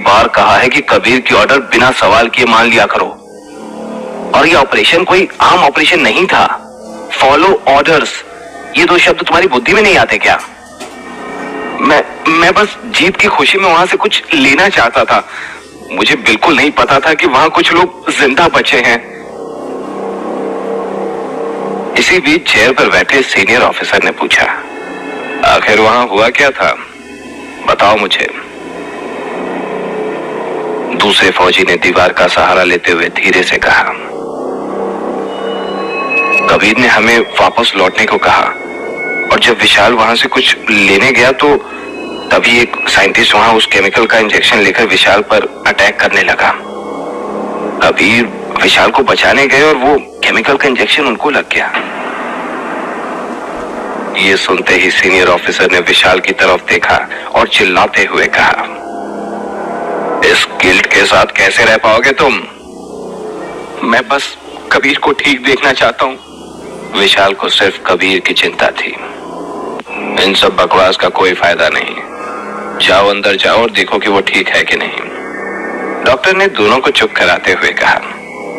बार कहा है कि कबीर की ऑर्डर बिना सवाल किए मान लिया करो। और ये ऑपरेशन कोई आम ऑपरेशन नहीं था। फॉलो ऑर्डर्स, ये दो शब्द तुम्हारी बुद्धि में नहीं आते क्या? मैं बस जीत की खुशी में वहां से कुछ लेना चाहता था। मुझे बिल्कुल नहीं पता था कि वहां कुछ लोग जिंदा बचे हैं। इसी बीच चेयर पर बैठे सीनियर ऑफिसर ने पूछा, आखिर वहां हुआ क्या था, बताओ मुझे। दूसरे फौजी ने दीवार का सहारा लेते हुए धीरे से कहा, कबीर ने हमें वापस लौटने को कहा और जब विशाल वहां से कुछ लेने गया तो तभी एक साइंटिस्ट वहां उस केमिकल का इंजेक्शन लेकर विशाल पर अटैक करने लगा। कबीर विशाल को बचाने गए और वो केमिकल का इंजेक्शन उनको लग गया। ये सुनते ही सीनियर ऑफिसर ने विशाल की तरफ देखा और चिल्लाते हुए कहा, इस गिल्ट के साथ कैसे रह पाओगे तुम? मैं बस कबीर को ठीक देखना चाहता हूं। विशाल को सिर्फ कबीर की चिंता थी। इन सब बकवास का कोई फायदा नहीं, जाओ अंदर जाओ और देखो कि वो ठीक है कि नहीं। डॉक्टर ने दोनों को चुप कराते हुए कहा,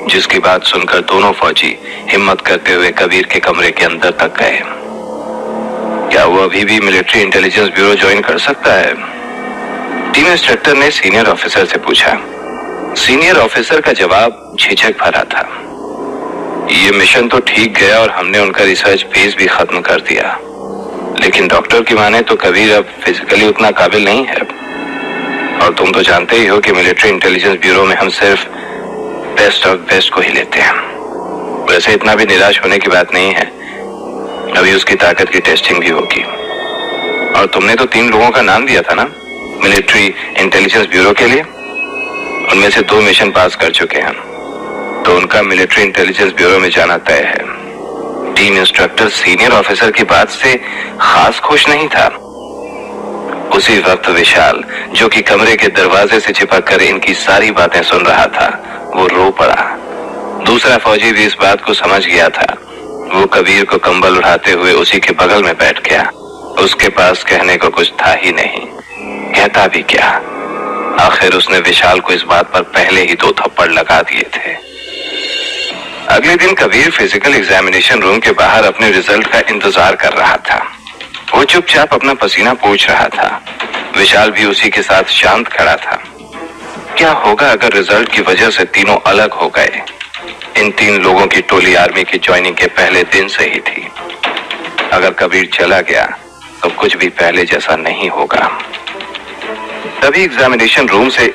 जिसकी बात सुनकर दोनों फौजी हिम्मत करते हुए कबीर के कमरे के अंदर तक गए। क्या वो अभी भी मिलिट्री इंटेलिजेंस ब्यूरो ज्वाइन कर सकता है? टीम इंस्ट्रक्टर ने सीनियर ऑफिसर से पूछा। सीनियर ऑफिसर का जवाब झिझक भरा था। ये मिशन तो ठीक गया और हमने उनका रिसर्च फेज भी खत्म कर दिया, लेकिन डॉक्टर की माने तो कबीर अब फिजिकली उतना काबिल नहीं है। और तुम तो जानते ही हो कि मिलिट्री इंटेलिजेंस ब्यूरो में हम सिर्फ बेस्ट ऑफ बेस्ट को ही लेते हैं। वैसे इतना भी निराश होने की बात नहीं है, अभी उसकी ताकत की टेस्टिंग भी होगी। और तुमने तो 3 लोगों का नाम दिया था ना मिलिट्री इंटेलिजेंस ब्यूरो के लिए, उनमें से 2 मिशन पास कर चुके हैं, तो उनका मिलिट्री इंटेलिजेंस ब्यूरो में जाना तय है। टीम इंस्ट्रक्टर सीनियर ऑफिसर की बात से खास खुश नहीं था। उसी वक्त विशाल, जो कि कमरे के दरवाजे से चिपक कर इनकी सारी बातें सुन रहा था, वो रो पड़ा। दूसरा फौजी भी इस बात को समझ गया था। वो कबीर को कंबल उठाते हुए उसी के बगल में बैठ गया। उसके पास कहने को कुछ था ही नहीं, कहता भी क्या। आखिर उसने विशाल को इस बात पर पहले ही 2 थप्पड़ लगा दिए थे। अगले दिन कबीर फिजिकल एग्जामिनेशन रूम के बाहर अपने रिजल्ट का इंतजार कर रहा था। वो चुपचाप अपना पसीना पोंछ रहा था। विशाल भी उसी के साथ शांत खड़ा था। क्या होगा अगर रिजल्ट की वजह से तीनों अलग हो गए? इन 3 लोगों की टोली आर्मी की ज्वाइनिंग के पहले दिन से ही थी। अगर कबीर चला गया तो कुछ भी पहले जैसा नहीं होगा। तभी एग्जामिनेशन रूम से